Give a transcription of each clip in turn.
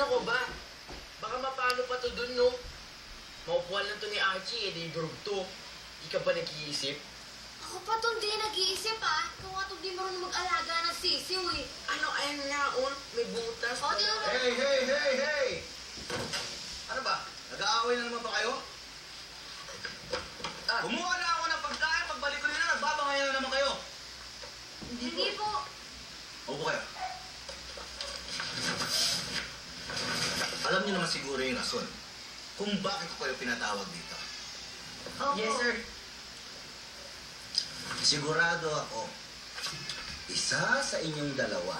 Ano ko ba? Baka mapano pa to dun, no? Maupuan lang to ni Archie, di durugto. Di ka ba nag-iisip? Ako pa itong di nag-iisip, ah. Ikaw nga itong di marunong mag-alaga ng sisiw, eh. Ano, ayan nga, may butas. O, di ba? Hey! Ano ba? Nag-aaway na naman ba kayo? Kumuha na ako ng pagkain. Pagbalik ko nila, nagbabangayan na naman kayo. Hindi po. Upo kayo. Alam niyo naman siguro yung rason kung bakit ko kayo pinatawag dito. Opo. Yes, sir. Sigurado ako, isa sa inyong dalawa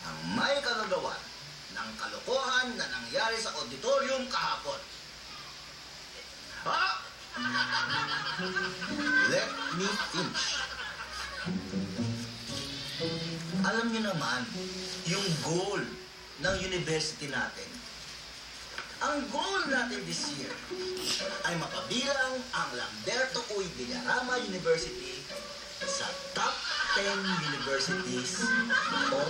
ang may kagagawa ng kalokohan na nangyari sa auditorium kahapon. Ha? Let me finish. Alam niyo naman, yung goal ng university natin, ang goal natin this year ay mapabilang ang Lamberto Uy Villarama University sa top 10 universities of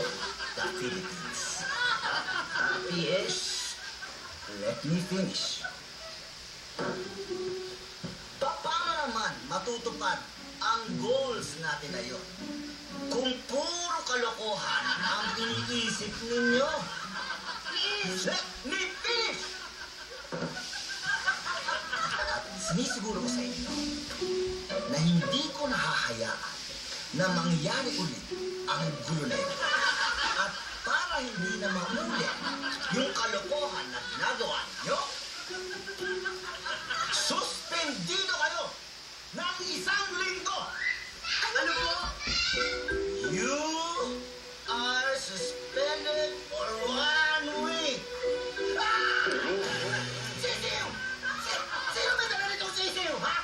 the Philippines. PS, let me finish. Paano naman matutupad ang goals natin na yun kung puro kalokohan ang iniisip ninyo? Please, let me finish! At sinisiguro ko sa inyo na hindi ko nahahayaan na mangyari ulit ang gulo na ito. At para hindi na maulit yung kalokohan na ginagawa niyo, suspendido kayo ng isang linggo! Ano po? You are suspended for 1 week! Ah! Sisiw! Sino may dala nitong sisiw, ha?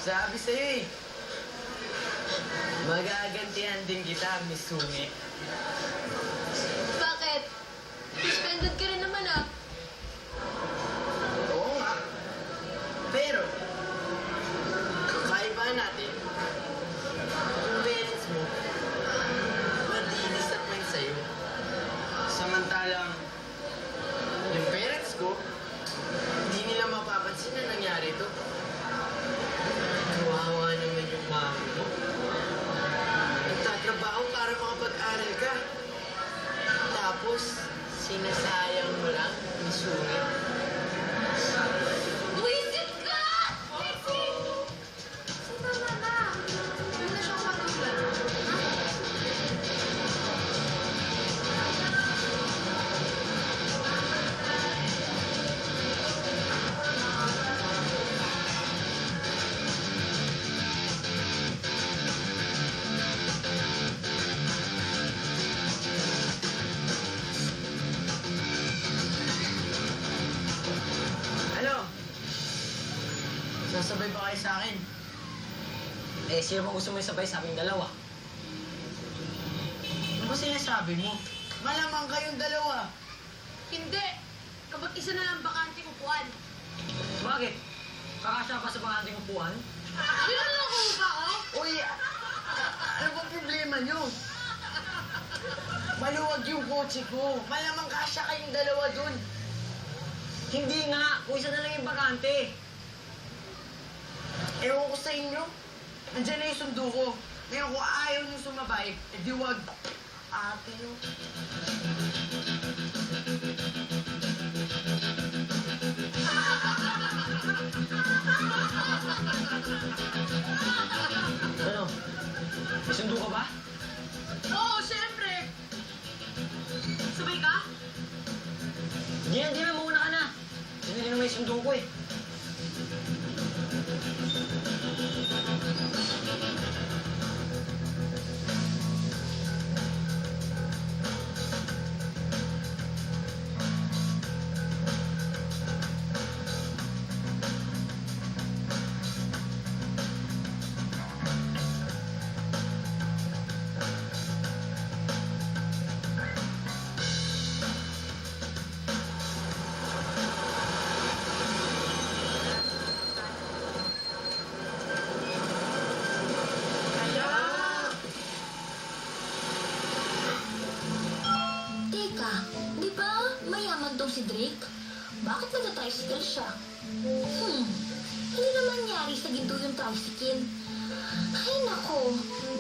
Sabi sa'yo eh. Magagantihan din kita, Miss Sungit. Bakit? Suspended ka rin naman, ah. Oo nga. Pero, kakaiba natin. Yung parents mo, madinis at may sayo. Samantalang, yung parents ko, hindi nila mapapansin na nangyari ito. Kawawa naman yung mami mo. Nagtatrabaho para makapag-aral ka. Tapos, sinasayang mo lang, misungit. Buwisit ka! Buwisit! Sumama na. Huwag na siyang matulan. Ano? Sasabay ba kayo sa akin? Eh, sino bang gusto mo isabay sa aming dalawa? Ano ba sinasabi mo? Malamang kayong dalawa. Hindi. Kapag isa na lang bakante upuan. Bakit? Kakasya pa sa pangating upuan? Yun na lang kung ba ako? Uy, ano ba problema nyo? Maluwag yung kotse ko. Malamang kasya kayong dalawa dun. Hindi nga! Kung isa na lang yung bakante. Ewan ko sa inyo. Nandiyan na yung sundo ko. Ngayon kung ayaw nyo sumabay, edi wag. Ate nyo. Ano? May sundo ka ba? Oo, syempre. Sabay ka? Di na, mauna ka na. Hindi na may sundo ko eh. Bakit nagta-tricycle siya? Hindi naman nangyari sa ginto yung tricycle. Ay nako,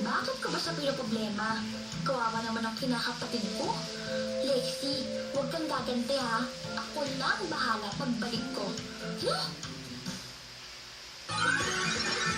bakit ko ba siya pinoproblema? Kawawa naman ang kinakapatid ko. Lexi, huwag kang gagante ha. Ako na ang bahala pagbalik ko. Hmm?